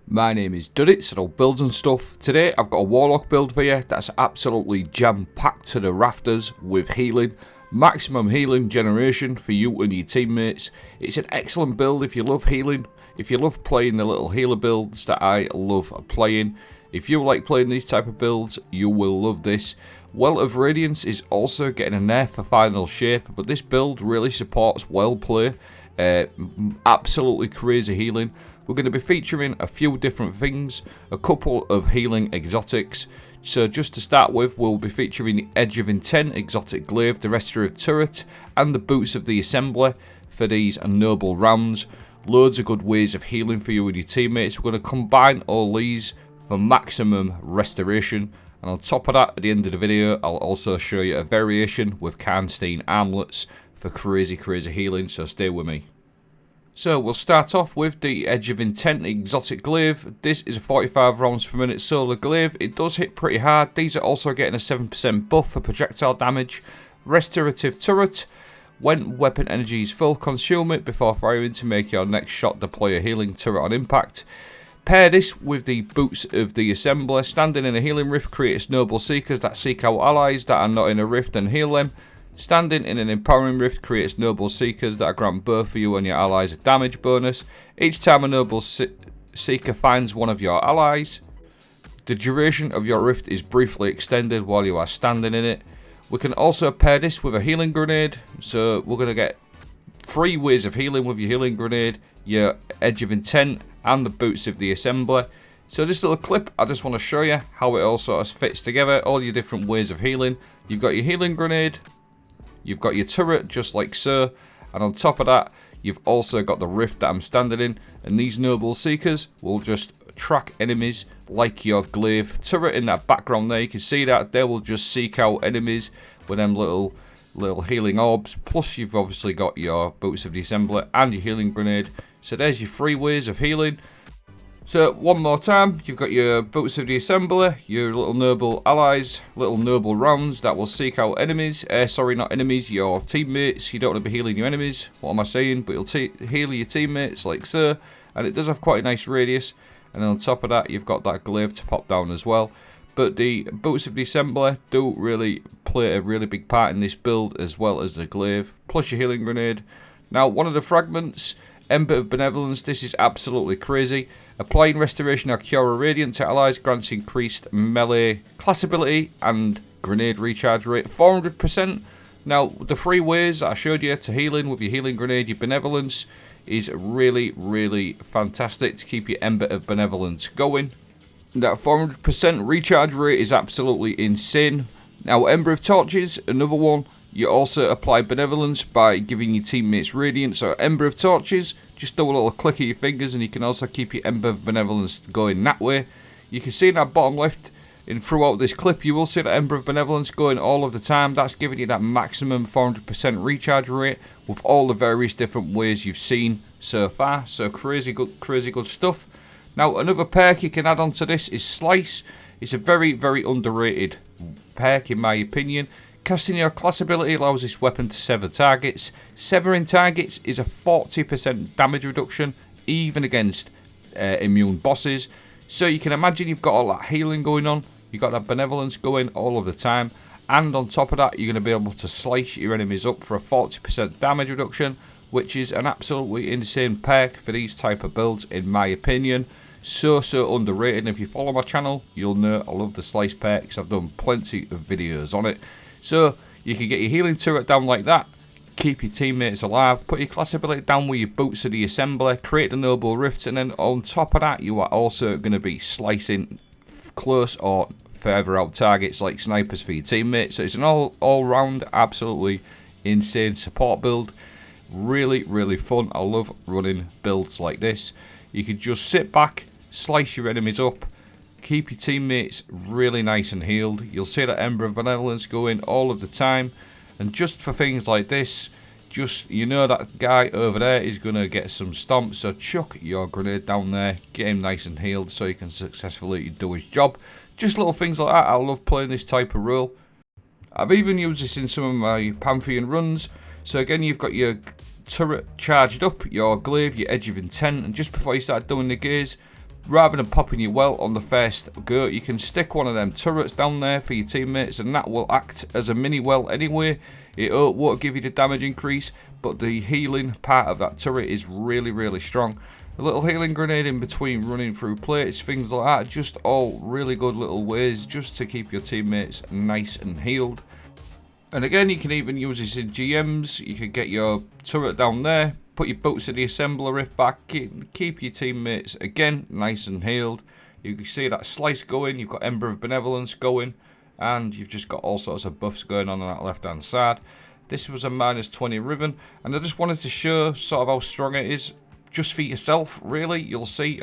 My name is Duddits and I'll build and stuff. Today I've got a Warlock build for you that's absolutely jam-packed to the rafters with healing. Maximum healing generation for you and your teammates. It's an excellent build if you love healing. If you love playing the little healer builds that I love playing. If you like playing these type of builds, you will love this. Well of Radiance is also getting a nerf for final shape, but this build really supports well play. Absolutely crazy healing. We're going to be featuring a few different things, a couple of healing exotics. So just to start with, we'll be featuring the Edge of Intent exotic glaive, the restorative turret, and the boots of the assembler for these noble rounds. Loads of good ways of healing for you and your teammates. We're going to combine all these for maximum restoration. And on top of that, at the end of the video, I'll also show you a variation with Karnstein Armlets for crazy healing, so stay with me. So we'll start off with the Edge of Intent exotic glaive. This is a 45 rounds per minute solar glaive. It does hit pretty hard. These are also getting a 7% buff for projectile damage. Restorative turret. When weapon energy is full, consume it before firing to make your next shot deploy a healing turret on impact. Pair this with the boots of the assembler. Standing in a healing rift creates noble seekers that seek out allies that are not in a rift and heal them. Standing in an empowering rift creates noble seekers that grant both for you and your allies a damage bonus. Each time a noble seeker finds one of your allies, the duration of your rift is briefly extended while you are standing in it. We can also pair this with a healing grenade, so we're going to get 3 ways of healing with your healing grenade, your Edge of Intent, and the boots of the assembler. So this little clip, I just want to show you how it all sort of fits together, all your different ways of healing. You've got your healing grenade, you've got your turret just like so, and on top of that, you've also got the rift that I'm standing in, and these noble seekers will just track enemies like your glaive turret in that background there. You can see that they will just seek out enemies with them little healing orbs. Plus you've obviously got your boots of the assembler and your healing grenade. So there's your 3 ways of healing. So one more time, you've got your boots of the assembler, your little noble allies, little noble rounds that will seek out enemies. Sorry, not enemies, your teammates. You don't want to be healing your enemies. What am I saying? But you'll heal your teammates like so. And it does have quite a nice radius. And on top of that, you've got that glaive to pop down as well. But the boots of the assembler do really play a really big part in this build, as well as the glaive, plus your healing grenade. Now, one of the fragments, Ember of Benevolence, this is absolutely crazy. Applying Restoration or Cure Radiant to allies grants increased melee class ability and grenade recharge rate 400%. Now, the 3 ways I showed you to healing with your healing grenade, your benevolence, is really fantastic to keep your Ember of Benevolence going. That 400% recharge rate is absolutely insane. Now, Ember of Torches, another one. You also apply Benevolence by giving your teammates Radiance. So Ember of Torches, just do a little click of your fingers and you can also keep your Ember of Benevolence going that way. You can see in that bottom left, and throughout this clip, you will see that Ember of Benevolence going all of the time. That's giving you that maximum 400% recharge rate with all the various different ways you've seen so far. So crazy good stuff. Now, another perk you can add on to this is Slice. It's a very underrated perk in my opinion. Casting your class ability allows this weapon to sever targets. Severing targets is a 40% damage reduction, even against immune bosses. So you can imagine you've got all that healing going on. You've got that benevolence going all of the time. And on top of that, you're going to be able to slice your enemies up for a 40% damage reduction, which is an absolutely insane perk for these type of builds, in my opinion. So underrated. And if you follow my channel, you'll know I love the slice perks. I've done plenty of videos on it. So you can get your healing turret down like that, keep your teammates alive, put your class ability down with your boots of the assembler, create the noble rifts, and then on top of that, you are also going to be slicing close or further out targets like snipers for your teammates. So it's an all-round, absolutely insane support build. Really fun. I love running builds like this. You can just sit back, slice your enemies up, keep your teammates really nice and healed. You'll see that Ember of Benevolence going all of the time. And just for things like this, just, you know that guy over there is going to get some stomps. So chuck your grenade down there, get him nice and healed so he can successfully do his job. Just little things like that. I love playing this type of role. I've even used this in some of my Pantheon runs. So again, you've got your turret charged up, your glaive, your Edge of Intent. And just before you start doing the gears, rather than popping your well on the first go, you can stick one of them turrets down there for your teammates, and that will act as a mini well anyway. It won't give you the damage increase, but the healing part of that turret is really strong. A little healing grenade in between running through plates, things like that, just all really good little ways just to keep your teammates nice and healed. And again, you can even use this in GMs. You can get your turret down there, put your boots of the assembler rift back, keep your teammates again nice and healed. You can see that slice going, you've got Ember of benevolence going, and you've just got all sorts of buffs going on that left hand side. This was a -20 riven, and I just wanted to show sort of how strong it is just for yourself. Really, you'll see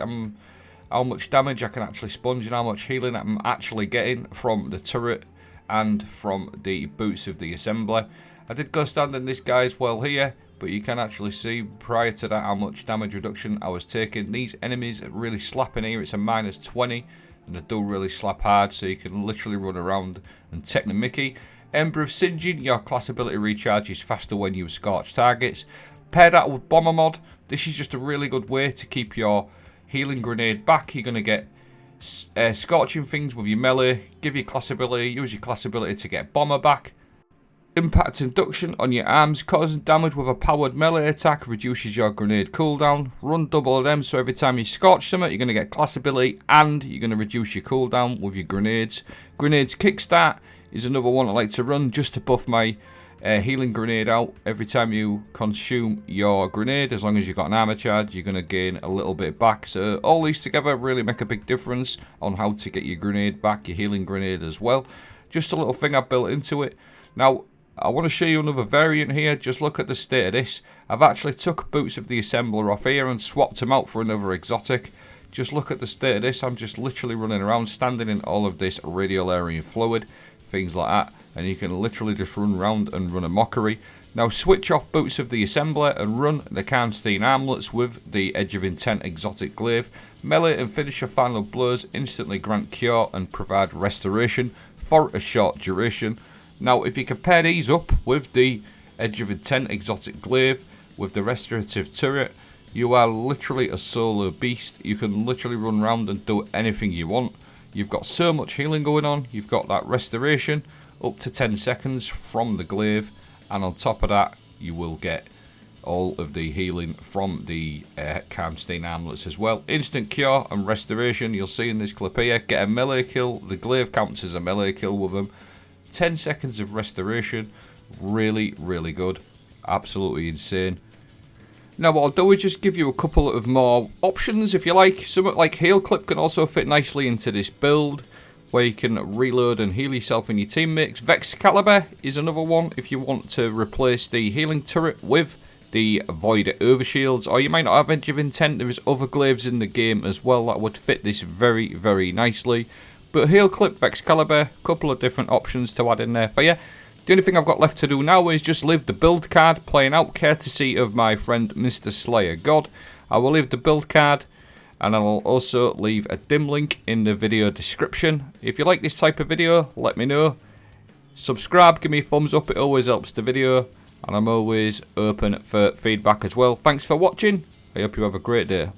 how much damage I can actually sponge and how much healing I'm actually getting from the turret and from the boots of the assembler. I did go stand in this guy's well here, but you can actually see prior to that how much damage reduction I was taking. These enemies are really slapping here. It's a -20, and they do really slap hard, so you can literally run around and take the mickey. Ember of singeing, your class ability recharge is faster when you scorch targets. Pair that with bomber mod. This is just a really good way to keep your healing grenade back. You're going to get scorching things with your melee, give your class ability, use your class ability to get bomber back. Impact induction on your arms, causing damage with a powered melee attack, reduces your grenade cooldown. Run double of them, so every time you scorch something, you're going to get class ability and you're going to reduce your cooldown with your grenades. Grenades kickstart is another one I like to run just to buff my healing grenade out. Every time you consume your grenade, as long as you've got an armor charge, you're going to gain a little bit back. So all these together really make a big difference on how to get your grenade back, your healing grenade as well. Just a little thing I built into it. Now, I want to show you another variant here. Just look at the state of this. I've actually took boots of the assembler off here and swapped them out for another exotic. Just look at the state of this. I'm just literally running around, standing in all of this radiolarian fluid, things like that, and you can literally just run around and run a mockery. Now switch off boots of the assembler and run the Karnstein Armlets with the Edge of Intent exotic glaive. Melee and finish your final blows instantly grant cure and provide restoration for a short duration. Now if you compare these up with the Edge of Intent exotic glaive with the restorative turret, you are literally a solo beast. You can literally run around and do anything you want. You've got so much healing going on. You've got that restoration up to 10 seconds from the glaive, and on top of that you will get all of the healing from the Karnstein Armlets as well. Instant cure and restoration, you'll see in this clip here. Get a melee kill, the glaive counts as a melee kill with them. 10 seconds of restoration, really good, absolutely insane. Now what I'll do is just give you a couple of more options if you like. Something like heal clip can also fit nicely into this build, where you can reload and heal yourself and your teammates. Vex calibur is another one if you want to replace the healing turret with the void overshields, or you might not have Edge of Intent. There is other glaives in the game as well that would fit this very nicely. But heal clip, Vex calibur, couple of different options to add in there for you. The only thing I've got left to do now is just leave the build card playing out, courtesy of my friend Mr. Slayer God. I will leave the build card, and I'll also leave a dim link in the video description. If you like this type of video, let me know. Subscribe, give me a thumbs up, it always helps the video, and I'm always open for feedback as well. Thanks for watching, I hope you have a great day.